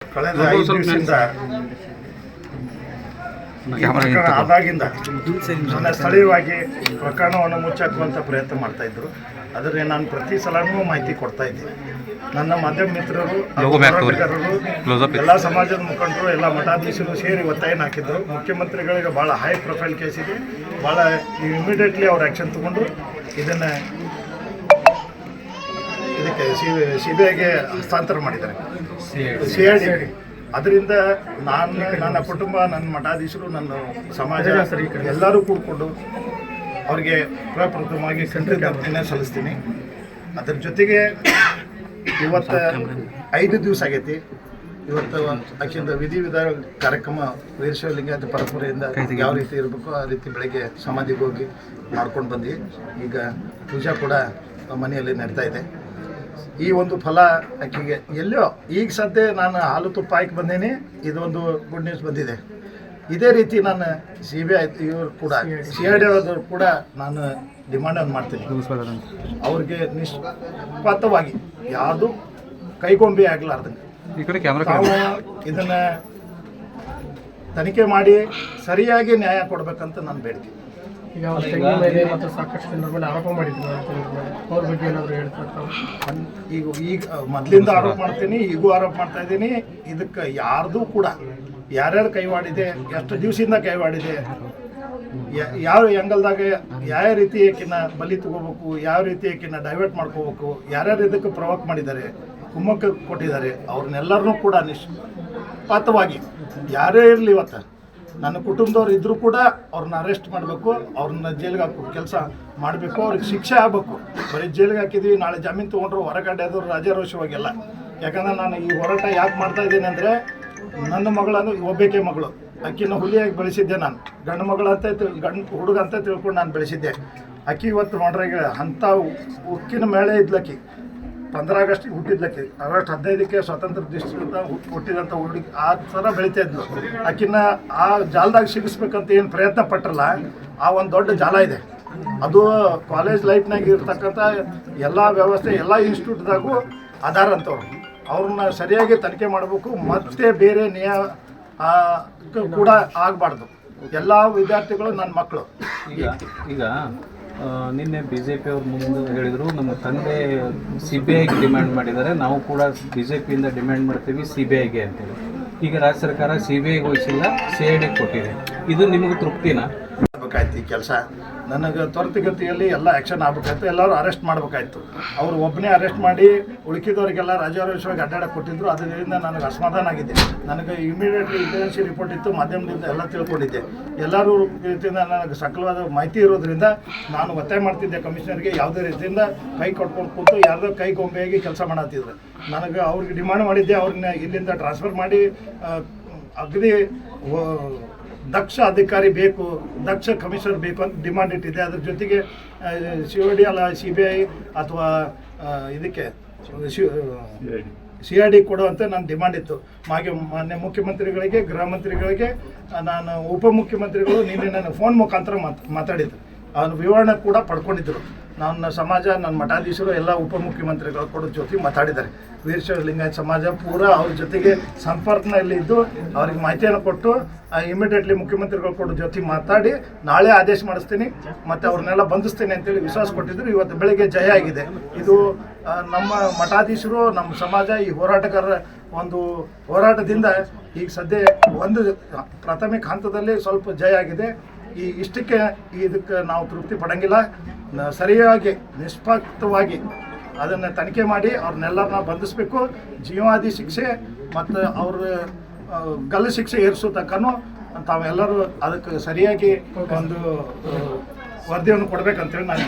ಕಳೆದ 5 ದಿವಸದಿಂದ ಆದಾಗಿಂದ ನನ್ನ ಸ್ಥಳೀಯವಾಗಿ ಪ್ರಕರಣವನ್ನು ಮುಚ್ಚಾಕುವಂಥ ಪ್ರಯತ್ನ ಮಾಡ್ತಾಯಿದ್ರು. ಆದರೆ ನಾನು ಪ್ರತಿ ಸಲನೂ ಮಾಹಿತಿ ಕೊಡ್ತಾ ಇದ್ದೀನಿ. ನನ್ನ ಮಾಧ್ಯಮ ಮಿತ್ರರು, ಎಲ್ಲ ಸಮಾಜದ ಮುಖಂಡರು, ಎಲ್ಲ ಮಠಾಧೀಶರು ಸೇರಿ ಒತ್ತಾಯನ ಹಾಕಿದ್ರು. ಮುಖ್ಯಮಂತ್ರಿಗಳಿಗೆ ಭಾಳ ಹೈ ಪ್ರೊಫೈಲ್ ಕೇಸ್ ಇದೆ, ಭಾಳ ಇಮಿಡಿಯೇಟ್ಲಿ ಅವ್ರು ಆ್ಯಕ್ಷನ್ ತಗೊಂಡು ಇದಕ್ಕೆ CBIಗೆ ಹಸ್ತಾಂತರ ಮಾಡಿದ್ದಾರೆ, CID. ಅದರಿಂದ ನನ್ನ ಕುಟುಂಬ, ನನ್ನ ಮಠಾಧೀಶರು, ನನ್ನ ಸಮಾಜ ಎಲ್ಲರೂ ಕೂಡಿಕೊಂಡು ಅವ್ರಿಗೆ ಪ್ರಪ್ರಥಮವಾಗಿ ಕೃತಜ್ಞತೆ ಸಲ್ಲಿಸ್ತೀನಿ. ಅದರ ಜೊತೆಗೆ ಇವತ್ತು 5 ದಿವಸ ಆಗೈತಿ. ಇವತ್ತು ಅಕ್ಕಿಂದ ವಿಧಾನ ಕಾರ್ಯಕ್ರಮ ವೀರಶೈವಲಿಂಗಾಯತ ಪರಂಪರೆಯಿಂದ ಯಾವ ರೀತಿ ಇರಬೇಕು ಆ ರೀತಿ ಬೆಳಗ್ಗೆ ಸಮಾಧಿಗೆ ಹೋಗಿ ಮಾಡ್ಕೊಂಡು ಬಂದ್ವಿ. ಈಗ ಪೂಜಾ ಕೂಡ ಮನೆಯಲ್ಲಿ ನಡೀತಾ ಇದೆ. ಈ ಒಂದು ಫಲ ಅಕ್ಕಿಗೆ ಎಲ್ಲೋ ಈಗ ಸದ್ಯ ನಾನು ಹಾಲು ತುಪ್ಪ ಹಾಕಿ ಬಂದೇನೆ. ಇದೊಂದು ಗುಡ್ ನ್ಯೂಸ್ ಬಂದಿದೆ. ಇದೇ ರೀತಿ ನಾನು CBI ಇವರು ಕೂಡ CID ಅವರು ಕೂಡ ನಾನು ಡಿಮಾಂಡನ್ನು ಮಾಡ್ತೀನಿ. ಅವ್ರಿಗೆ ನಿಷ್ಪಕ್ಷಪಾತವಾಗಿ ಯಾವುದು ಕೈಗೊಂಬೆ ಆಗಲಾರ್ದಂಗೆ ನಾವು ಇದನ್ನು ತನಿಖೆ ಮಾಡಿ ಸರಿಯಾಗಿ ನ್ಯಾಯ ಕೊಡಬೇಕಂತ ನಾನು ಬೇಡ್ತೀನಿ. ಈಗ ಮೇಲೆ ಮತ್ತು ಸಾಕಷ್ಟು ಜನರ ಮೇಲೆ ಆರೋಪ ಮಾಡಿದ್ರು, ಅವ್ರ ಬಗ್ಗೆ ಏನಾದರೂ ಹೇಳ್ತಾರೆ? ಈಗ ಮೊದಲಿಂದ ಆರೋಪ ಮಾಡ್ತೀನಿ, ಈಗೂ ಆರೋಪ ಮಾಡ್ತಾ ಇದ್ದೀನಿ. ಇದಕ್ಕೆ ಯಾರ್ದು ಕೂಡ ಯಾರ್ಯಾರು ಕೈವಾಡಿದೆ, ಎಷ್ಟು ದಿವಸದಿಂದ ಕೈವಾಡಿದೆ, ಯಾವ ಆ್ಯಂಗಲ್ದಾಗ ಯಾವ ರೀತಿ ಆಕಿನ ಬಲಿ ತಗೋಬೇಕು, ಯಾವ ರೀತಿ ಆಕಿನ ಡೈವರ್ಟ್ ಮಾಡ್ಕೋಬೇಕು, ಯಾರ್ಯಾರು ಇದಕ್ಕೆ ಪ್ರವೋಕ್ ಮಾಡಿದ್ದಾರೆ, ಕುಮ್ಮಕ್ಕ ಕೊಟ್ಟಿದ್ದಾರೆ, ಅವ್ರನ್ನೆಲ್ಲರನ್ನೂ ಕೂಡ ನಿಷ್ಪಕ್ಷಪಾತವಾಗಿ ಯಾರೇ ಇರಲಿ ಇವತ್ತು ನನ್ನ ಕುಟುಂಬದವ್ರು ಇದ್ದರೂ ಕೂಡ ಅವ್ರನ್ನ ಅರೆಸ್ಟ್ ಮಾಡಬೇಕು, ಅವ್ರನ್ನ ಜೈಲಿಗೆ ಹಾಕೋ ಕೆಲಸ ಮಾಡಬೇಕು, ಅವ್ರಿಗೆ ಶಿಕ್ಷೆ ಆಗಬೇಕು. ಬರೀ ಜೈಲಿಗೆ ಹಾಕಿದ್ವಿ, ನಾಳೆ ಜಾಮೀನು ತೊಗೊಂಡ್ರು ಹೊರಗಡೆ ಆದವ್ರು ರಾಜಾರೋಷವಾಗಿಲ್ಲ. ಯಾಕಂದ್ರೆ ನಾನು ಈ ಹೋರಾಟ ಯಾಕೆ ಮಾಡ್ತಾ ಇದ್ದೀನಿ ಅಂದರೆ, ನನ್ನ ಮಗಳನ್ನು ಒಬ್ಬಾಕೆ ಮಗಳು, ಅಕ್ಕಿನ ಹುಲಿಯಾಗಿ ಬೆಳೆಸಿದ್ದೆ ನಾನು. ಗಂಡು ಮಗಳಂತ ಹುಡುಗ ಅಂತ ತಿಳ್ಕೊಂಡು ನಾನು ಬೆಳೆಸಿದ್ದೆ. ಅಕ್ಕಿ ಇವತ್ತು ನೋಡ್ರಾಗ ಅಂಥ ಉಕ್ಕಿನ ಮೇಳೆ ಇದ್ಲಕ್ಕಿ. 15 ಆಗಸ್ಟಿಗೆ ಹುಟ್ಟಿದ್ಲಕ್ಕಿ. ಆಗಸ್ಟ್ 15ಕ್ಕೆ ಸ್ವಾತಂತ್ರ್ಯ ದಿವಸದಿಂದ ಹುಟ್ಟಿದಂಥ ಹುಡುಗಿ ಆ ಥರ ಬೆಳೀತಾ ಇದ್ಲು. ಆಕಿನ ಆ ಜಾಲದಾಗ ಸಿಗಿಸ್ಬೇಕಂತ ಏನು ಪ್ರಯತ್ನ ಪಟ್ಟರಲ್ಲ, ಆ ಒಂದು ದೊಡ್ಡ ಜಾಲ ಇದೆ. ಅದು ಕಾಲೇಜ್ ಲೈಫ್ನಾಗ ಇರ್ತಕ್ಕಂಥ ಎಲ್ಲ ವ್ಯವಸ್ಥೆ, ಎಲ್ಲ ಇನ್ಸ್ಟಿಟ್ಯೂಟ್ದಾಗೂ ಆಧಾರ ಅಂತವ್ರು. ಅವ್ರನ್ನ ಸರಿಯಾಗಿ ತನಿಖೆ ಮಾಡಬೇಕು. ಮತ್ತೆ ಬೇರೆ ಕೂಡ ಆಗಬಾರ್ದು. ಎಲ್ಲ ವಿದ್ಯಾರ್ಥಿಗಳು ನನ್ನ ಮಕ್ಕಳು. ಈಗ ನಿನ್ನೆ BJP ಅವ್ರ ಮುಂದೆ ಹೇಳಿದರು, ನಮ್ಮ ತಂದೆ CBIಗೆ ಡಿಮ್ಯಾಂಡ್ ಮಾಡಿದ್ದಾರೆ, ನಾವು ಕೂಡ BJPಯಿಂದ ಡಿಮ್ಯಾಂಡ್ ಮಾಡ್ತೀವಿ CBIಗೆ ಅಂತೇಳಿ. ಈಗ ರಾಜ್ಯ ಸರ್ಕಾರ CBIಗೆ ವಹಿಸಿಲ್ಲ, CIDಗೆ ಕೊಟ್ಟಿದೆ. ಇದು ನಿಮಗೆ ತೃಪ್ತಿನಾ? ಆಗಬೇಕಾಯ್ತು ಈ ಕೆಲಸ. ನನಗೆ ತ್ವರಿತಗತಿಯಲ್ಲಿ ಎಲ್ಲ ಆ್ಯಕ್ಷನ್ ಆಗಬೇಕಾಯ್ತು. ಎಲ್ಲರೂ ಅರೆಸ್ಟ್ ಮಾಡಬೇಕಾಯ್ತು. ಅವರು ಒಬ್ಬನೇ ಅರೆಸ್ಟ್ ಮಾಡಿ ಉಳುಕಿದವರಿಗೆಲ್ಲ ರಾಜಾರೋಷವಾಗಿ ಅಡ್ಡಾಡಕ್ಕೆ ಕೊಟ್ಟಿದ್ರು. ಅದರಿಂದ ನನಗೆ ಅಸಮಾಧಾನ ಆಗಿದೆ. ನನಗೆ ಇಮಿಡಿಯೇಟ್ಲಿ ಇಂಟೆಲಿಜೆನ್ಸಿ ರಿಪೋರ್ಟ್ ಇತ್ತು, ಮಾಧ್ಯಮದಿಂದ ಎಲ್ಲ ತಿಳ್ಕೊಂಡಿದ್ದೆ. ಎಲ್ಲರೂ ರೀತಿಯಿಂದ ನನಗೆ ಸಕಲವಾದ ಮಾಹಿತಿ ಇರೋದ್ರಿಂದ ನಾನು ಒತ್ತಾಯ ಮಾಡ್ತಿದ್ದೆ ಕಮಿಷನರ್ಗೆ, ಯಾವುದೇ ರೀತಿಯಿಂದ ಕೈ ಕಟ್ಕೊಂಡು ಕೂತು ಯಾರ್ದೋ ಕೈ ಗೊಂಬೆಯಾಗಿ ಕೆಲಸ ಮಾಡತ್ತಿದ್ರು. ನನಗೆ ಅವ್ರಿಗೆ ಡಿಮಾಂಡ್ ಮಾಡಿದ್ದೆ, ಅವ್ರನ್ನ ಇಲ್ಲಿಂದ ಟ್ರಾನ್ಸ್ಫರ್ ಮಾಡಿ ಅಗದಿ ದಕ್ಷ ಅಧಿಕಾರಿ ಬೇಕು, ದಕ್ಷ ಕಮಿಷನರ್ ಬೇಕು ಅಂತ ಡಿಮಾಂಡ್ ಇಟ್ಟಿದೆ. ಅದ್ರ ಜೊತೆಗೆ CID ಅಲ್ಲ CBI ಅಥವಾ ಇದಕ್ಕೆ CID ಕೊಡುವಂತೆ ನನ್ನ ಡಿಮಾಂಡ್ ಇತ್ತು. ಮಾನ್ಯ ಮುಖ್ಯಮಂತ್ರಿಗಳಿಗೆ, ಗೃಹ ಮಂತ್ರಿಗಳಿಗೆ, ನಾನು ಉಪಮುಖ್ಯಮಂತ್ರಿಗಳು ನಿನ್ನೆ ನನ್ನ ಫೋನ್ ಮುಖಾಂತರ ಮಾತಾಡಿದ್ರು. ಅವ್ರ ವಿವರಣೆ ಕೂಡ ಪಡ್ಕೊಂಡಿದ್ದರು. ನನ್ನ ಸಮಾಜ, ನನ್ನ ಮಠಾಧೀಶರು, ಎಲ್ಲ ಉಪಮುಖ್ಯಮಂತ್ರಿಗಳು ಕೂಡ ಜೊತೆ ಮಾತಾಡಿದ್ದಾರೆ. ವೀರಶೈವಲಿಂಗಾಯತ ಸಮಾಜ ಪೂರ ಅವ್ರ ಜೊತೆಗೆ ಸಂಪರ್ಕದಲ್ಲಿದ್ದು ಅವ್ರಿಗೆ ಮಾಹಿತಿಯನ್ನು ಕೊಟ್ಟು ಇಮಿಡಿಯೇಟ್ಲಿ ಮುಖ್ಯಮಂತ್ರಿಗಳು ಕೂಡ ಜೊತೆ ಮಾತಾಡಿ ನಾಳೆ ಆದೇಶ ಮಾಡಿಸ್ತೀನಿ ಮತ್ತು ಅವ್ರನ್ನೆಲ್ಲ ಬಂಧಿಸ್ತೀನಿ ಅಂತೇಳಿ ವಿಶ್ವಾಸ ಕೊಟ್ಟಿದ್ರು. ಇವತ್ತು ಬೆಳಗ್ಗೆ ಜಯ ಆಗಿದೆ. ಇದು ನಮ್ಮ ಮಠಾಧೀಶರು, ನಮ್ಮ ಸಮಾಜ, ಈ ಹೋರಾಟಗಾರರ ಒಂದು ಹೋರಾಟದಿಂದ ಈಗ ಸದ್ಯ ಒಂದು ಪ್ರಾಥಮಿಕ ಹಂತದಲ್ಲಿ ಸ್ವಲ್ಪ ಜಯ ಆಗಿದೆ. ಇಷ್ಟಕ್ಕೆ ಇದಕ್ಕೆ ನಾವು ತೃಪ್ತಿ ಪಡೋಂಗಿಲ್ಲ. ಸರಿಯಾಗಿ ನಿಷ್ಪಕ್ಷವಾಗಿ ಅದನ್ನು ತನಿಖೆ ಮಾಡಿ ಅವ್ರನ್ನೆಲ್ಲರನ್ನ ಬಂಧಿಸಬೇಕು. ಜೀವಾದಿ ಶಿಕ್ಷೆ ಮತ್ತು ಅವ್ರ ಗಲ್ಲು ಶಿಕ್ಷೆ ಏರಿಸೋ ತನಕನೂ ತಾವೆಲ್ಲರೂ ಅದಕ್ಕೆ ಸರಿಯಾಗಿ ಒಂದು ವರದಿಯನ್ನು ಕೊಡಬೇಕಂತೇಳಿ ನಾನು